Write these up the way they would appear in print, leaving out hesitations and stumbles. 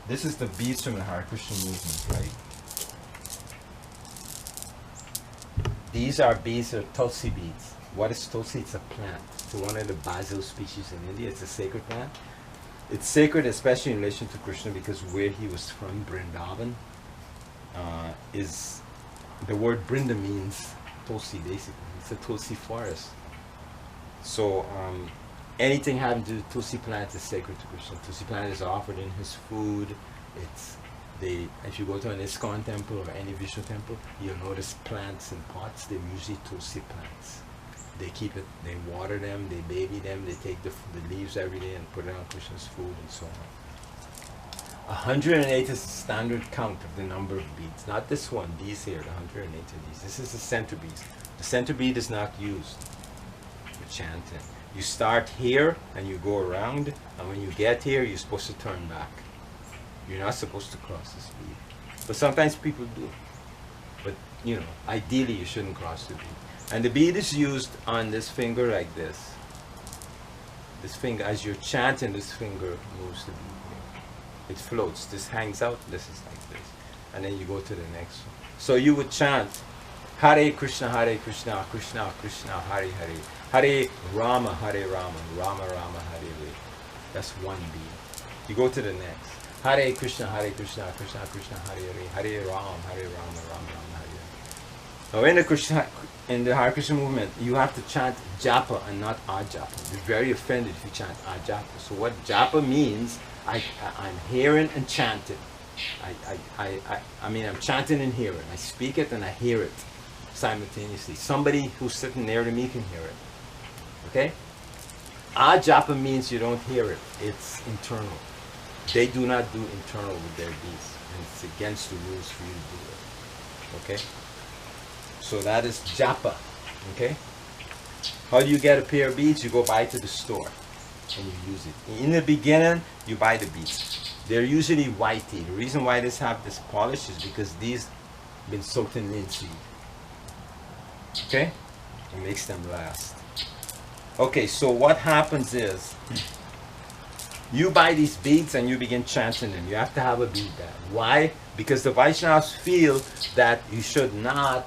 This is the beads from the Hare Krishna movement, right? These are beads of tulsi beads. What is tulsi? It's a plant. It's one of the basil species in India. It's a sacred plant. It's sacred, especially in relation to Krishna, because where he was from, Vrindavan, is the word Brinda means tulsi, basically. It's a tulsi forest. So anything having to do with tulsi plant is sacred to Krishna. Tulsi plant is offered in his food. It's if you go to an ISKCON temple or any Vishnu temple, you'll notice plants in pots. They're usually tulsi plants. They keep it, they water them, they baby them, they take the leaves every day and put it on Krishna's food and so on. 108 is the standard count of the number of beads. Not this one, these here, the 108 of these. This is the center bead. The center bead is not used for chanting. You start here and you go around, and when you get here, you're supposed to turn back. You're not supposed to cross this bead. But sometimes people do. But, you know, ideally you shouldn't cross the bead. And the bead is used on this finger like this. This finger, as you're chanting, this finger moves the bead here. It floats. This hangs out. This is like this. And then you go to the next one. So you would chant Hare Krishna, Krishna Krishna, Hare Hare. Hare Rama, Rama Rama, Hare Hare. That's one bead. You go to the next. Hare Krishna, Krishna Krishna, Hare Hare. Hare Rama, Rama Rama, Hare Hare. Now in the Hare Krishna movement, you have to chant japa and not ajapa. You're very offended if you chant ajapa. So what japa means, I'm hearing and chanting. I mean, I'm chanting and hearing. I speak it and I hear it simultaneously. Somebody who's sitting near to me can hear it. Okay? Ajapa means you don't hear it. It's internal. They do not do internal with their beads. And it's against the rules for you to do it. Okay? So that is japa. Okay? How do you get a pair of beads? You go buy it to the store and you use it. In the beginning, you buy the beads. They're usually whitey. The reason why these have this polish is because these have been soaked in linseed. Okay? It makes them last. Okay, so what happens is you buy these beads and you begin chanting them. You have to have a bead bag. Why? Because the Vaishnavas feel that you should not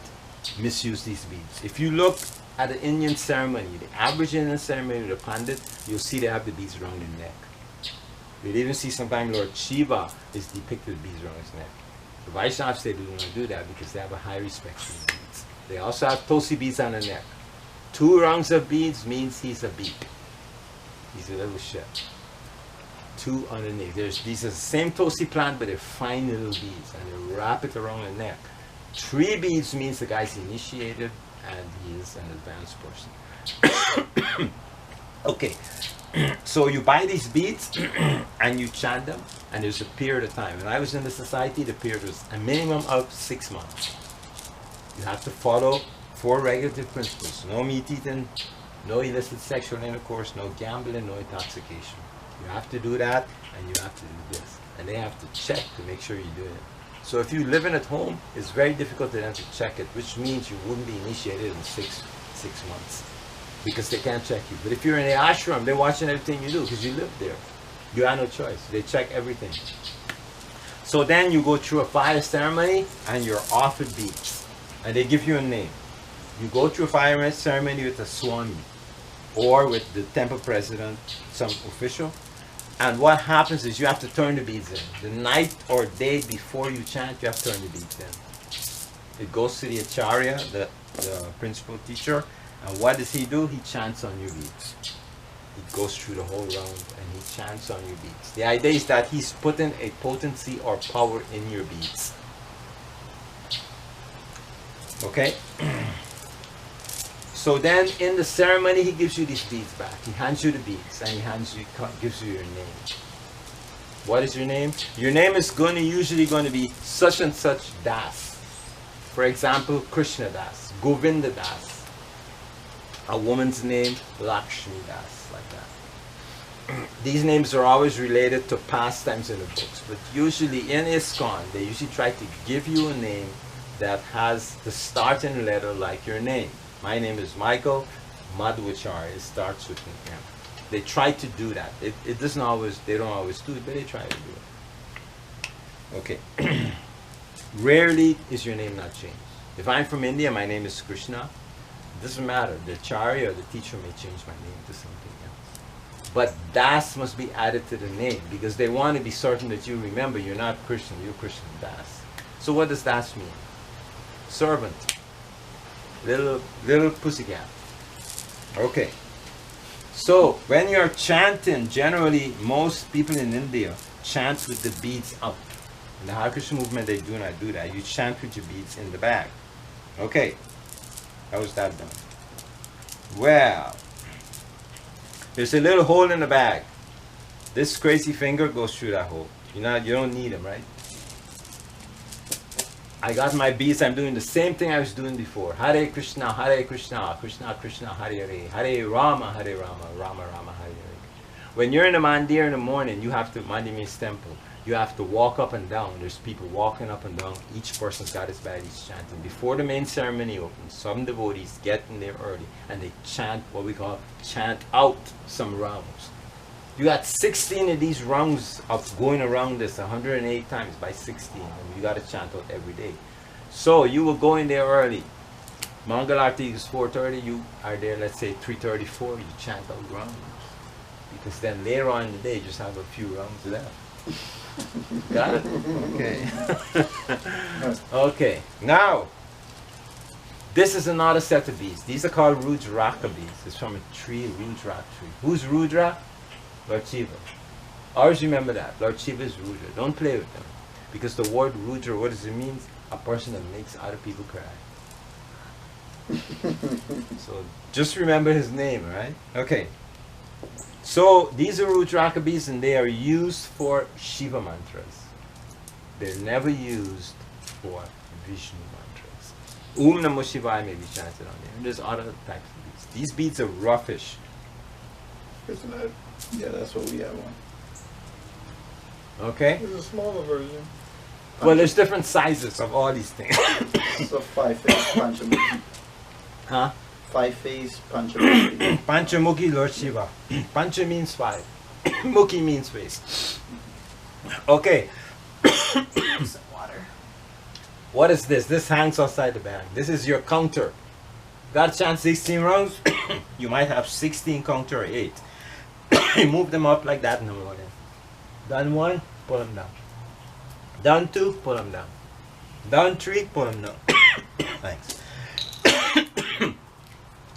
misuse these beads. If you look at the Indian ceremony, the average Indian ceremony, the Pandit, you'll see they have the beads around their neck. You'll even see sometimes Lord Shiva is depicted with beads around his neck. The Vaishnavas, they do not do that because they have a high respect for the beads. They also have tulsi beads on the neck. 2 rungs of beads means he's a bead. He's a little shit. 2 underneath. These are the same tulsi plant, but they're fine little beads, and they wrap it around the neck. 3 beads means the guy's initiated and he is an advanced person. Okay, so you buy these beads and you chant them, and there's a period of time. When I was in the society, the period was a minimum of 6 months. You have to follow 4 regulative principles. No meat eating, no illicit sexual intercourse, no gambling, no intoxication. You have to do that, and you have to do this. And they have to check to make sure you're doing it. So if you're living at home, it's very difficult for them to check it, which means you wouldn't be initiated in 6 months. Because they can't check you. But if you're in the ashram, they're watching everything you do because you live there. You have no choice. They check everything. So then you go through a fire ceremony and you're offered beads. And they give you a name. You go through a fire ceremony with a Swami or with the temple president, some official. And what happens is you have to turn the beads in. The night or day before you chant, you have to turn the beads in. It goes to the acharya, the principal teacher. And what does he do? He chants on your beads. He goes through the whole round and he chants on your beads. The idea is that he's putting a potency or power in your beads. Okay? So then in the ceremony, he gives you these beads back. He hands you the beads and he gives you your name. What is your name? Your name is usually going to be such and such Das. For example, Krishna Das, Govinda Das. A woman's name, Lakshmi Das, like that. These names are always related to pastimes in the books, but usually in ISKCON, they usually try to give you a name that has the starting letter like your name. My name is Michael. Madhvacharya, it starts with an M. They try to do that. It doesn't always, they don't always do it, but they try to do it. Okay. Rarely is your name not changed. If I'm from India, my name is Krishna. It doesn't matter. The Acharya or the teacher may change my name to something else. But Das must be added to the name because they want to be certain that you remember you're not Krishna, you're Krishna Das. So what does Das mean? Servant. Little pussycat. Okay. So when you're chanting, generally most people in India chant with the beads up. In the Hare Krishna movement, they do not do that. You chant with your beads in the bag. Okay. How is that done? Well, there's a little hole in the bag. This crazy finger goes through that hole. You don't need them, right? I got my beads. I'm doing the same thing I was doing before. Hare Krishna, Krishna Krishna, Hare Hare, Hare Rama, Rama Rama, Hare Hare. When you're in the mandir in the morning, you have to, mandir means temple, you have to walk up and down. There's people walking up and down. Each person's got his bag, he's chanting. Before the main ceremony opens, some devotees get in there early and they chant what we call chant out some rounds. You got 16 of these rounds of going around this 108 times by 16, and you got to chant out every day. So you will go in there early. Mangalarti is 4:30. You are there, let's say 3:34. You chant out rounds, because then later on in the day, you just have a few rounds left. Got it? Okay. Okay. Now, this is another set of beads. These are called Rudraka beads. It's from a tree, Rudra tree. Who's Rudra? Lord Shiva. Always remember that. Lord Shiva is Rudra. Don't play with them. Because the word Rudra, what does it mean? A person that makes other people cry. So just remember his name, right? Okay. So these are Rudraka beads and they are used for Shiva mantras. They're never used for Vishnu mantras. Om Namo Shivaya may be chanted on there. And there's other types of beads. These beads are roughish. Isn't that? Yeah, that's what we have on. Okay? There's a smaller version. Well, there's different sizes of all these things. It's a 5-phase Panchamukhi. Huh? 5-phase Panchamukhi. Panchamukhi Lord Shiva. Pancha means 5. Mukhi means face. Okay. Some water. What is this? This hangs outside the bag. This is your counter. Got to chant 16 rounds? You might have 16 counter or 8. You move them up like that in the morning. Done 1, pull them down. Done 2, pull them down. Done 3, pull them down. Thanks.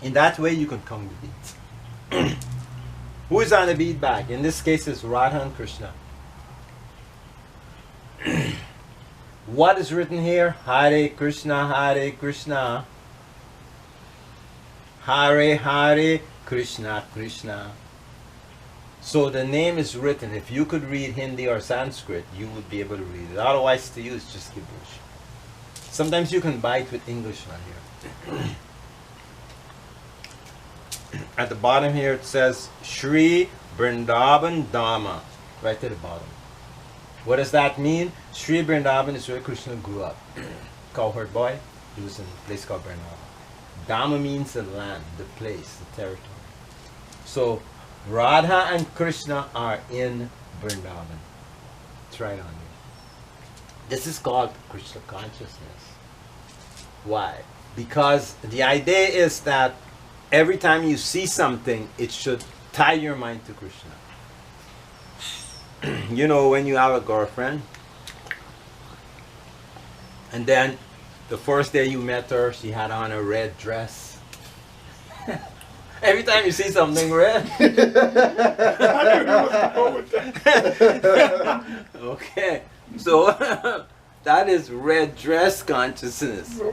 In that way, you can count the beads. Who is on the bead bag? In this case, it's Radha and Krishna. What is written here? Hare Krishna, Hare Krishna. Hare Hare, Krishna Krishna. So the name is written. If you could read Hindi or Sanskrit, you would be able to read it. Otherwise, to you, it's just gibberish. Sometimes you can buy it with English on here. At the bottom here, it says Shri Vrindavan Dhamma. Right to the bottom. What does that mean? Shri Vrindavan is where Krishna grew up. Cowherd boy. He was in a place called Vrindavan. Dhamma means the land, the place, the territory. So Radha and Krishna are in Vrindavan. It's right on here. This is called Krishna consciousness. Why? Because the idea is that every time you see something, it should tie your mind to Krishna. You know, when you have a girlfriend, and then the first day you met her, she had on a red dress. Every time you see something red. Okay, so that is red dress consciousness. So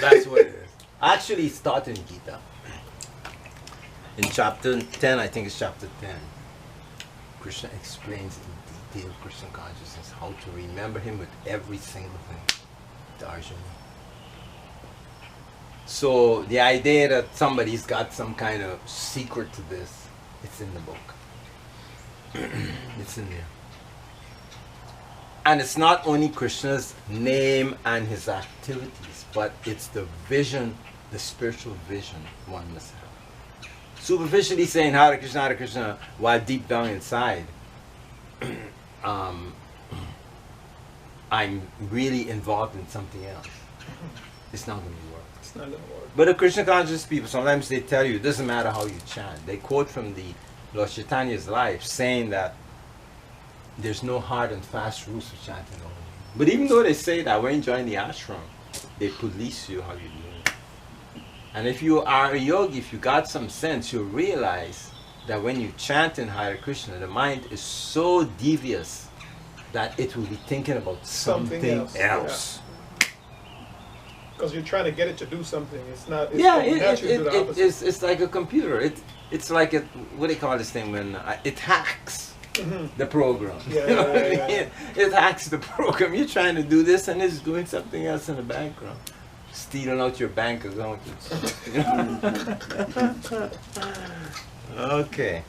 that's what it is. Actually, it's taught in Gita. In chapter 10, I think it's chapter 10, Krishna explains in detail Krishna consciousness, how to remember him with every single thing. To Arjuna. So the idea that somebody's got some kind of secret to this, it's in the book. It's in there. And it's not only Krishna's name and his activities, but it's the vision, the spiritual vision one must have. Superficially saying Hare Krishna, while deep down inside, I'm really involved in something else. It's not going to work. It's not gonna work. But the Krishna conscious people, sometimes they tell you, it doesn't matter how you chant. They quote from the Lord Chaitanya's life, saying that there's no hard and fast rules for chanting only. But even though they say that, when you join the ashram, they police you how you do it. And if you are a yogi, if you got some sense, you'll realize that when you chant in Hare Krishna, the mind is so devious that it will be thinking about something else. Because you're trying to get it to do something. It's not. It's Yeah, it's like a computer. It's like a, what do they call this thing when it hacks the program. Yeah, You know what I yeah. mean? It hacks the program. You're trying to do this and it's doing something else in the background, stealing out your bank account. You know? Okay.